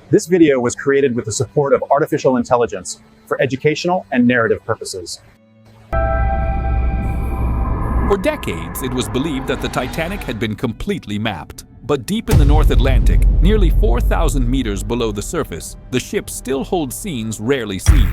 This video was created with the support of artificial intelligence for educational and narrative purposes. For decades, it was believed that the Titanic had been completely mapped. But deep in the North Atlantic, nearly 4,000 meters below the surface, the ship still holds scenes rarely seen.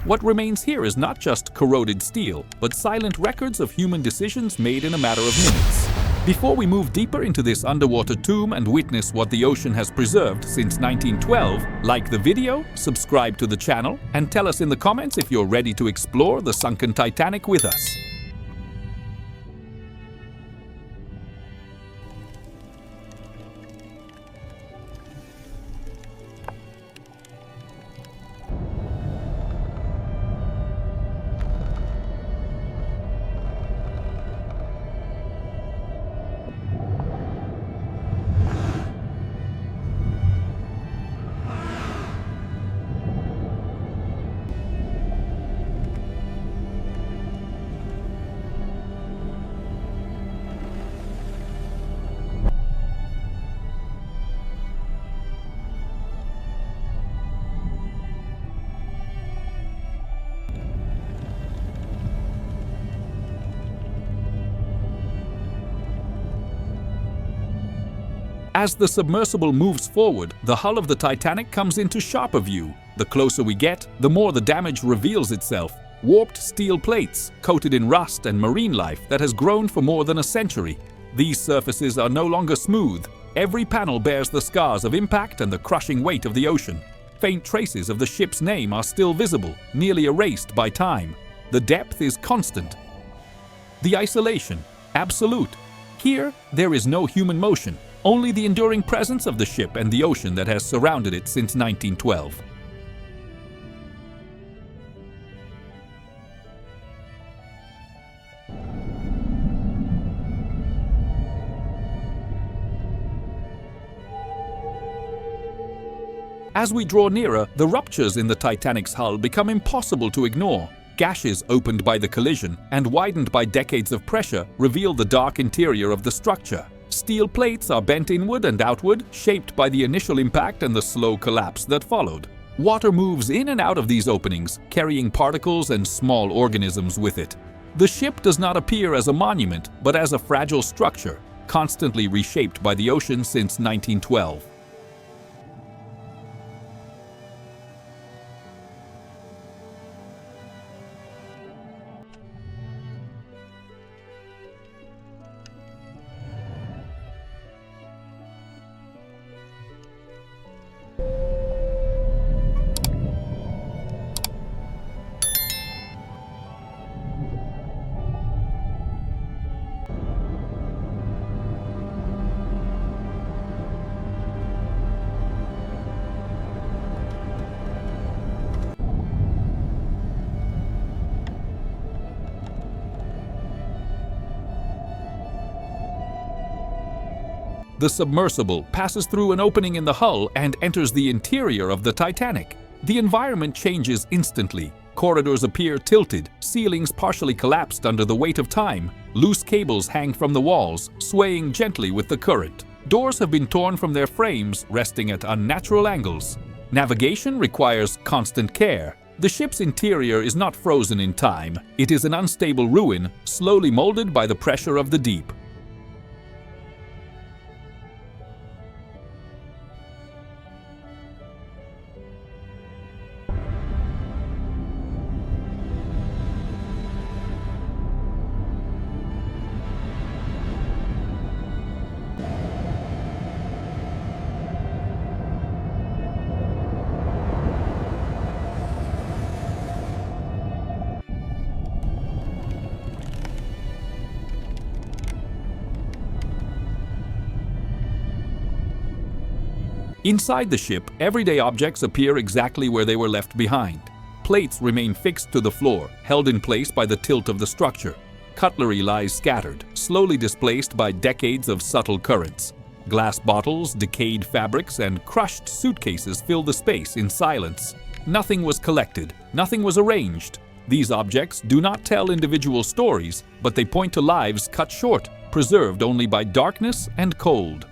What remains here is not just corroded steel, but silent records of human decisions made in a matter of minutes. Before we move deeper into this underwater tomb and witness what the ocean has preserved since 1912, like the video, subscribe to the channel, and tell us in the comments if you're ready to explore the sunken Titanic with us. As the submersible moves forward, the hull of the Titanic comes into sharper view. The closer we get, the more the damage reveals itself. Warped steel plates, coated in rust and marine life that has grown for more than a century. These surfaces are no longer smooth. Every panel bears the scars of impact and the crushing weight of the ocean. Faint traces of the ship's name are still visible, nearly erased by time. The depth is constant. The isolation, absolute. Here, there is no human motion. Only the enduring presence of the ship and the ocean that has surrounded it since 1912. As we draw nearer, the ruptures in the Titanic's hull become impossible to ignore. Gashes opened by the collision and widened by decades of pressure reveal the dark interior of the structure. Steel plates are bent inward and outward, shaped by the initial impact and the slow collapse that followed. Water moves in and out of these openings, carrying particles and small organisms with it. The ship does not appear as a monument, but as a fragile structure, constantly reshaped by the ocean since 1912. The submersible passes through an opening in the hull and enters the interior of the Titanic. The environment changes instantly. Corridors appear tilted, ceilings partially collapsed under the weight of time. Loose cables hang from the walls, swaying gently with the current. Doors have been torn from their frames, resting at unnatural angles. Navigation requires constant care. The ship's interior is not frozen in time. It is an unstable ruin, slowly molded by the pressure of the deep. Inside the ship, everyday objects appear exactly where they were left behind. Plates remain fixed to the floor, held in place by the tilt of the structure. Cutlery lies scattered, slowly displaced by decades of subtle currents. Glass bottles, decayed fabrics, and crushed suitcases fill the space in silence. Nothing was collected, nothing was arranged. These objects do not tell individual stories, but they point to lives cut short, preserved only by darkness and cold.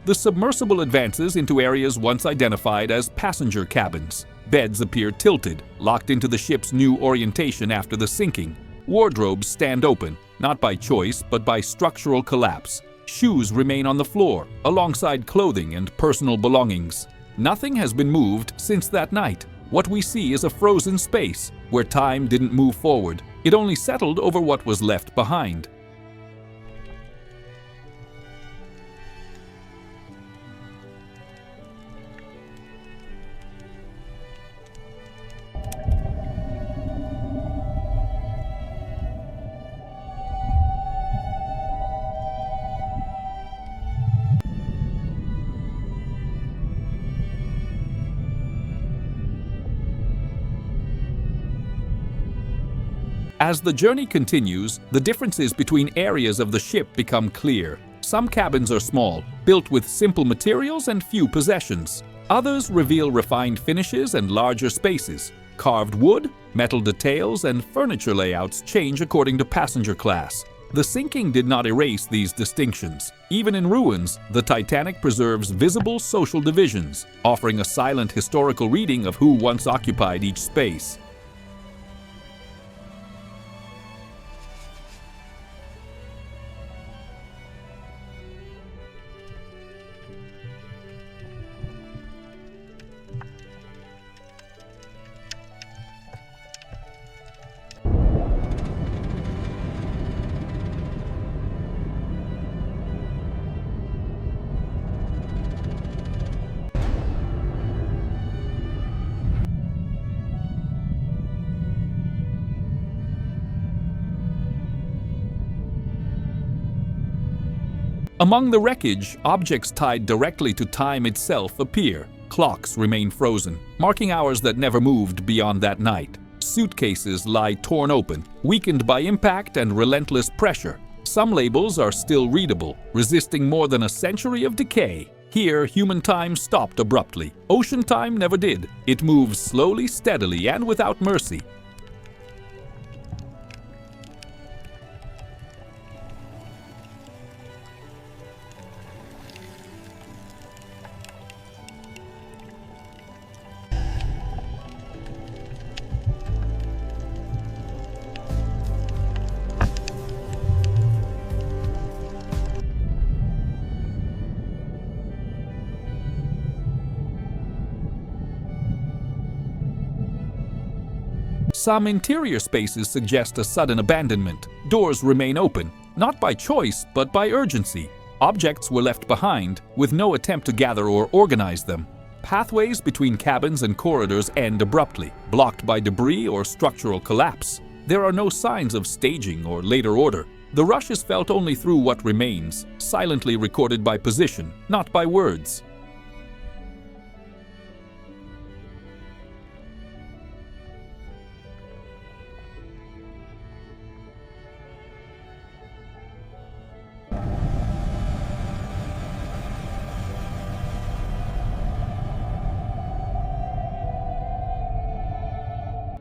The submersible advances into areas once identified as passenger cabins. Beds appear tilted, locked into the ship's new orientation after the sinking. Wardrobes stand open, not by choice but by structural collapse. Shoes remain on the floor, alongside clothing and personal belongings. Nothing has been moved since that night. What we see is a frozen space, where time didn't move forward. It only settled over what was left behind. As the journey continues, the differences between areas of the ship become clear. Some cabins are small, built with simple materials and few possessions. Others reveal refined finishes and larger spaces. Carved wood, metal details, and furniture layouts change according to passenger class. The sinking did not erase these distinctions. Even in ruins, the Titanic preserves visible social divisions, offering a silent historical reading of who once occupied each space. Among the wreckage, objects tied directly to time itself appear. Clocks remain frozen, marking hours that never moved beyond that night. Suitcases lie torn open, weakened by impact and relentless pressure. Some labels are still readable, resisting more than a century of decay. Here, human time stopped abruptly. Ocean time never did. It moves slowly, steadily, and without mercy. Some interior spaces suggest a sudden abandonment. Doors remain open, not by choice, but by urgency. Objects were left behind, with no attempt to gather or organize them. Pathways between cabins and corridors end abruptly, blocked by debris or structural collapse. There are no signs of staging or later order. The rush is felt only through what remains, silently recorded by position, not by words.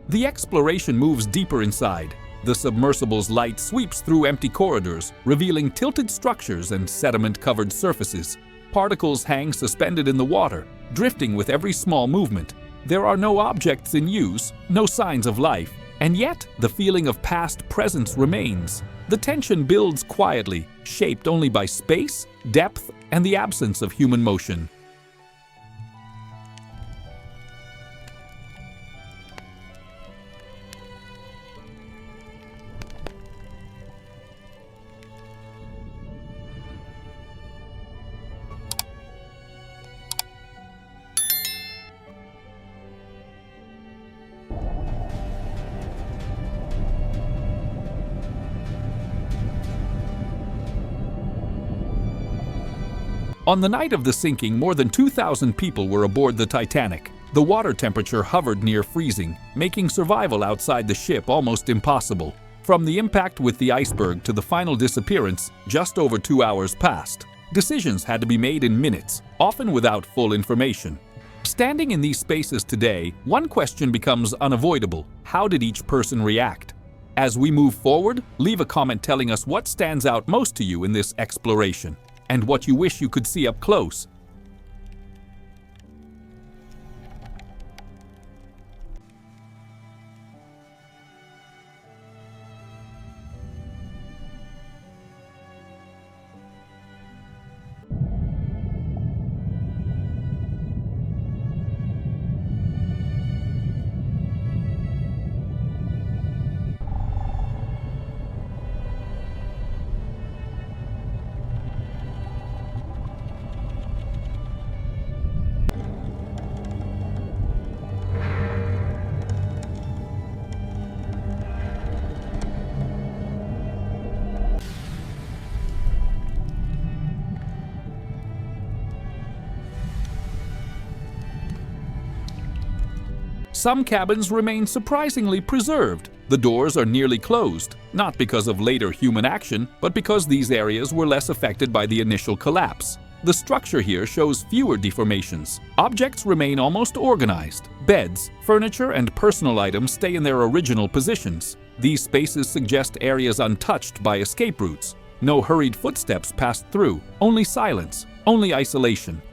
The exploration moves deeper inside. The submersible's light sweeps through empty corridors, revealing tilted structures and sediment-covered surfaces. Particles hang suspended in the water, drifting with every small movement. There are no objects in use, no signs of life, and yet the feeling of past presence remains. The tension builds quietly, shaped only by space, depth, and the absence of human motion. On the night of the sinking, more than 2,000 people were aboard the Titanic. The water temperature hovered near freezing, making survival outside the ship almost impossible. From the impact with the iceberg to the final disappearance, just over 2 hours passed. Decisions had to be made in minutes, often without full information. Standing in these spaces today, one question becomes unavoidable. How did each person react? As we move forward, leave a comment telling us what stands out most to you in this exploration. and what you wish you could see up close. Some cabins remain surprisingly preserved. The doors are nearly closed, not because of later human action, but because these areas were less affected by the initial collapse. The structure here shows fewer deformations. Objects remain almost organized. Beds, furniture, and personal items stay in their original positions. These spaces suggest areas untouched by escape routes. No hurried footsteps passed through, only silence, only isolation.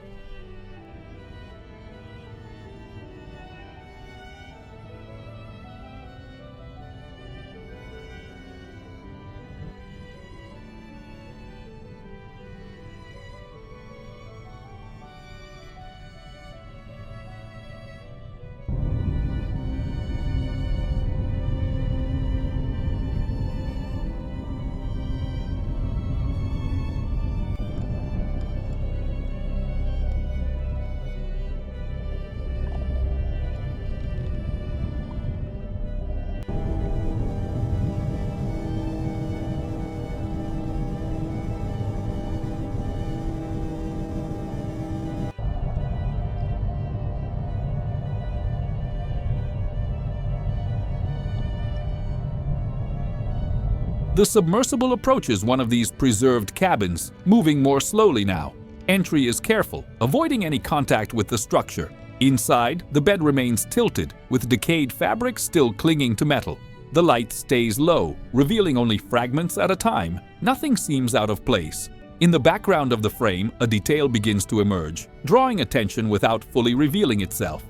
The submersible approaches one of these preserved cabins, moving more slowly now. Entry is careful, avoiding any contact with the structure. Inside, the bed remains tilted, with decayed fabric still clinging to metal. The light stays low, revealing only fragments at a time. Nothing seems out of place. In the background of the frame, a detail begins to emerge, drawing attention without fully revealing itself.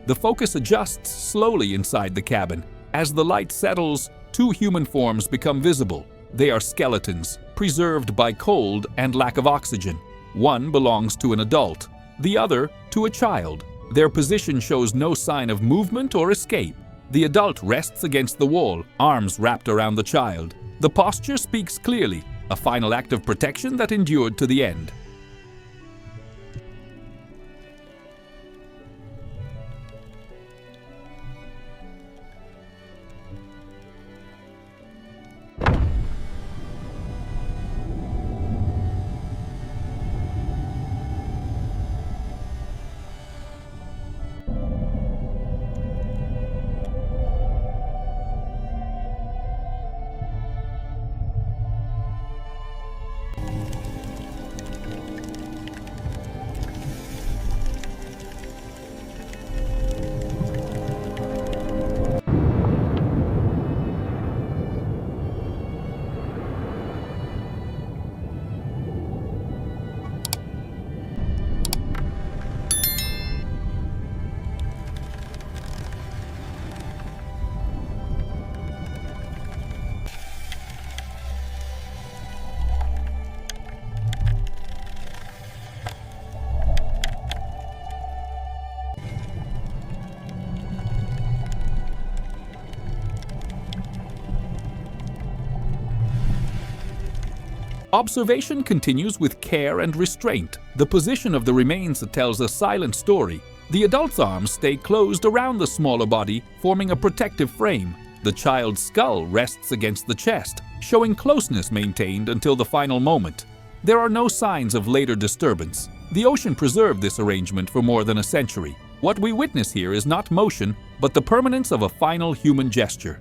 The focus adjusts slowly inside the cabin. As the light settles, two human forms become visible. They are skeletons, preserved by cold and lack of oxygen. One belongs to an adult, the other to a child. Their position shows no sign of movement or escape. The adult rests against the wall, arms wrapped around the child. The posture speaks clearly, a final act of protection that endured to the end. Observation continues with care and restraint. The position of the remains tells a silent story. The adult's arms stay closed around the smaller body, forming a protective frame. The child's skull rests against the chest, showing closeness maintained until the final moment. There are no signs of later disturbance. The ocean preserved this arrangement for more than a century. What we witness here is not motion, but the permanence of a final human gesture.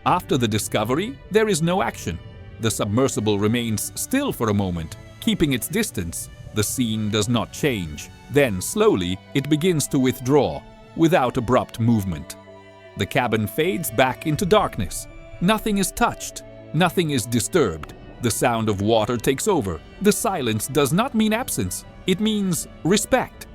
After the discovery, there is no action. The submersible remains still for a moment, keeping its distance. The scene does not change. Then, slowly, it begins to withdraw, without abrupt movement. The cabin fades back into darkness. Nothing is touched. Nothing is disturbed. The sound of water takes over. The silence does not mean absence. It means respect.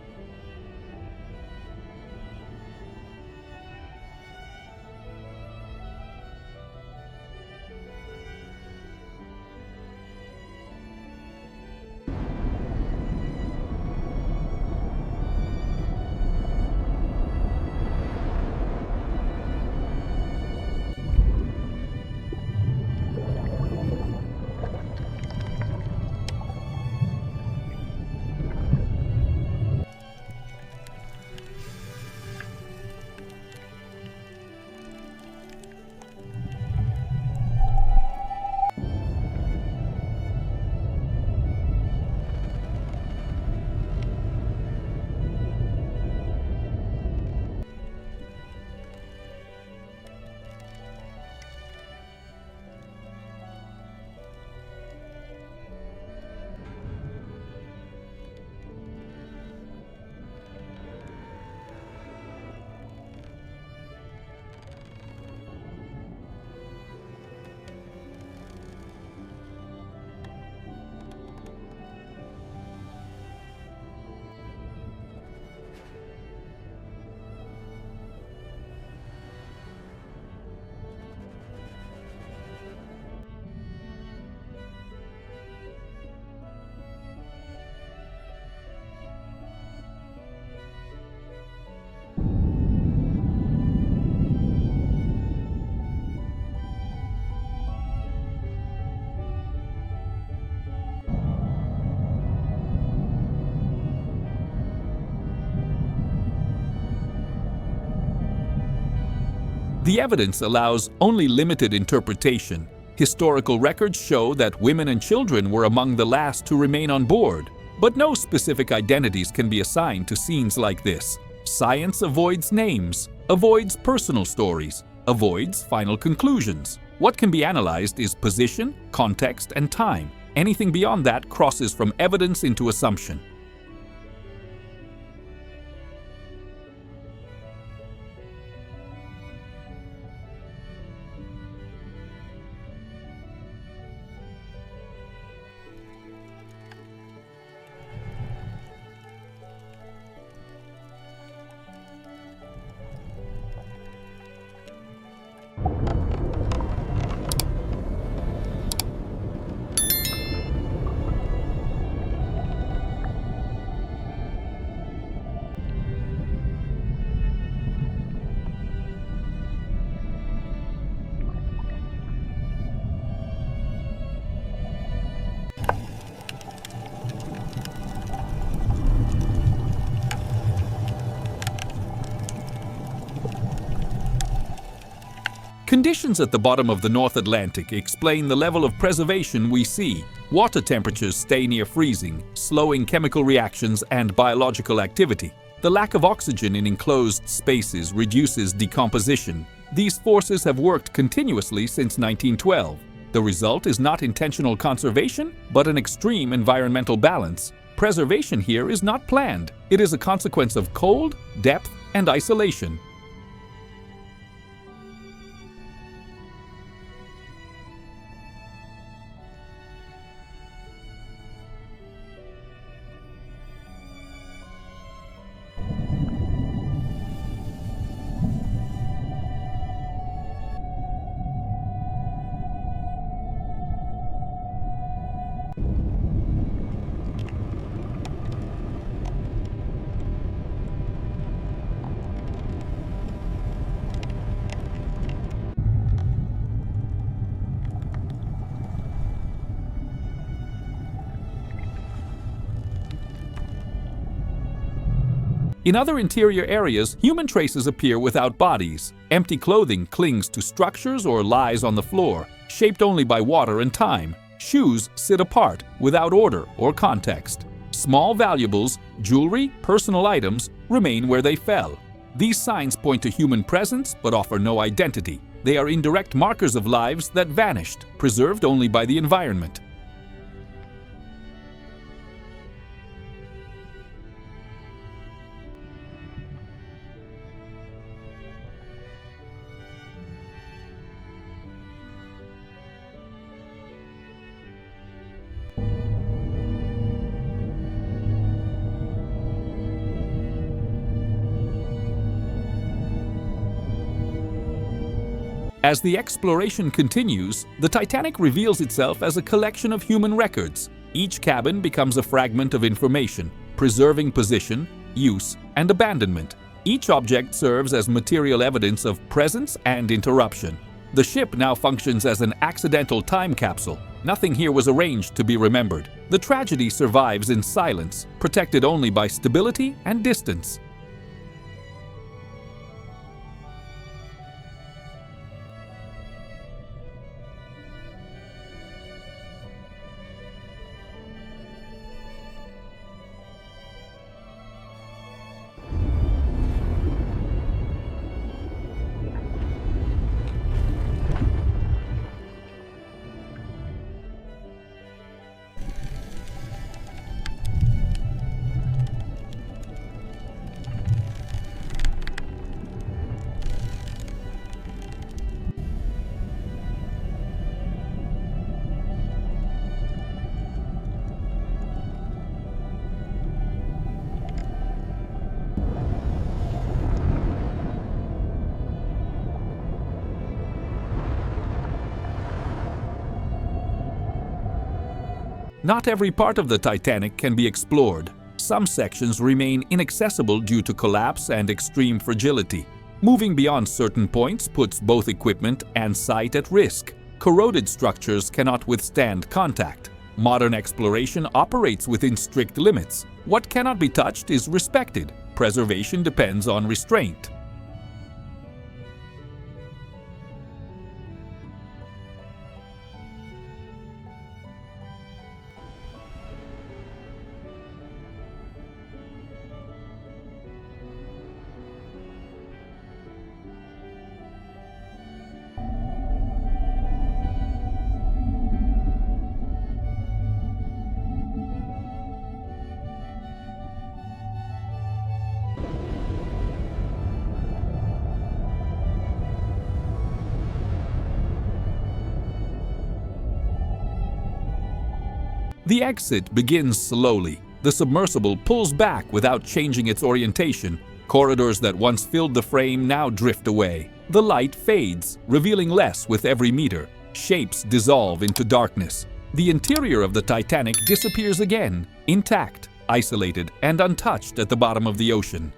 The evidence allows only limited interpretation. Historical records show that women and children were among the last to remain on board, but no specific identities can be assigned to scenes like this. Science avoids names, avoids personal stories, avoids final conclusions. What can be analyzed is position, context, and time. Anything beyond that crosses from evidence into assumption. Conditions at the bottom of the North Atlantic explain the level of preservation we see. Water temperatures stay near freezing, slowing chemical reactions and biological activity. The lack of oxygen in enclosed spaces reduces decomposition. These forces have worked continuously since 1912. The result is not intentional conservation, but an extreme environmental balance. Preservation here is not planned. It is a consequence of cold, depth, and isolation. In other interior areas, human traces appear without bodies. Empty clothing clings to structures or lies on the floor, shaped only by water and time. Shoes sit apart, without order or context. Small valuables, jewelry, personal items, remain where they fell. These signs point to human presence but offer no identity. They are indirect markers of lives that vanished, preserved only by the environment. As the exploration continues, the Titanic reveals itself as a collection of human records. Each cabin becomes a fragment of information, preserving position, use, and abandonment. Each object serves as material evidence of presence and interruption. The ship now functions as an accidental time capsule. Nothing here was arranged to be remembered. The tragedy survives in silence, protected only by stability and distance. Not every part of the Titanic can be explored. Some sections remain inaccessible due to collapse and extreme fragility. Moving beyond certain points puts both equipment and sight at risk. Corroded structures cannot withstand contact. Modern exploration operates within strict limits. What cannot be touched is respected. Preservation depends on restraint. The exit begins slowly. The submersible pulls back without changing its orientation. Corridors that once filled the frame now drift away. The light fades, revealing less with every meter. Shapes dissolve into darkness. The interior of the Titanic disappears again, intact, isolated, and untouched at the bottom of the ocean.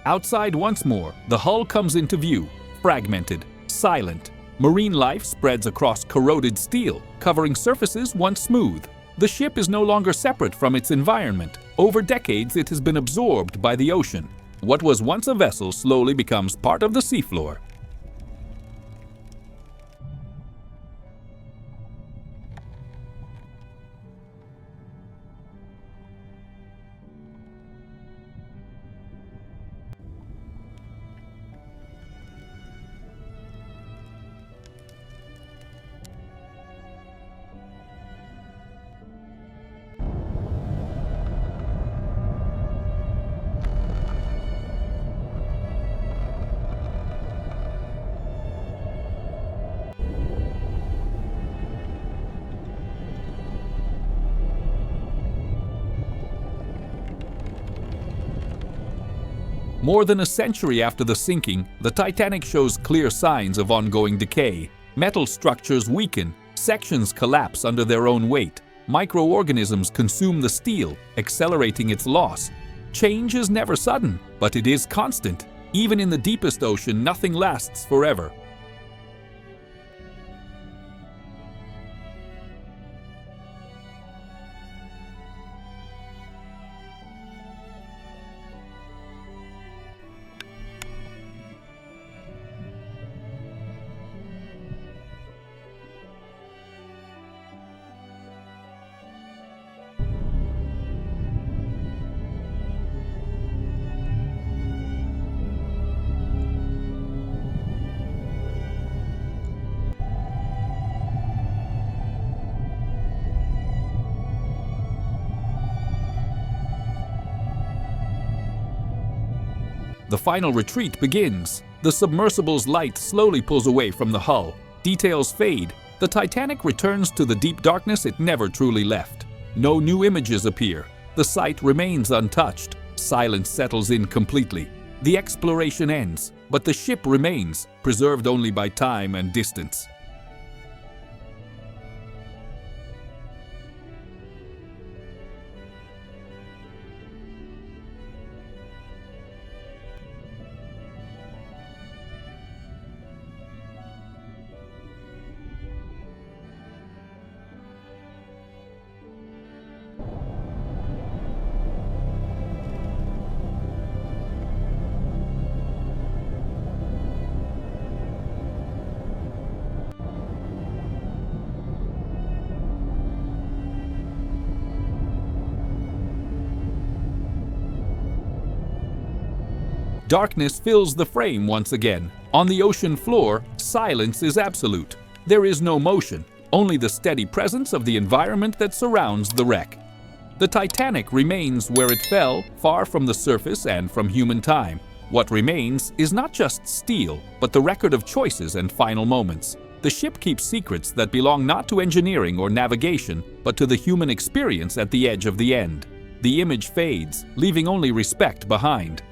Outside once more, the hull comes into view, fragmented, silent. Marine life spreads across corroded steel, covering surfaces once smooth. The ship is no longer separate from its environment. Over decades, it has been absorbed by the ocean. What was once a vessel slowly becomes part of the seafloor. More than a century after the sinking, the Titanic shows clear signs of ongoing decay. Metal structures weaken, sections collapse under their own weight. Microorganisms consume the steel, accelerating its loss. Change is never sudden, but it is constant. Even in the deepest ocean, nothing lasts forever. The final retreat begins. The submersible's light slowly pulls away from the hull. Details fade. The Titanic returns to the deep darkness it never truly left. No new images appear. The site remains untouched. Silence settles in completely. The exploration ends, but the ship remains, preserved only by time and distance. Darkness fills the frame once again. On the ocean floor, silence is absolute. There is no motion, only the steady presence of the environment that surrounds the wreck. The Titanic remains where it fell, far from the surface and from human time. What remains is not just steel, but the record of choices and final moments. The ship keeps secrets that belong not to engineering or navigation, but to the human experience at the edge of the end. The image fades, leaving only respect behind.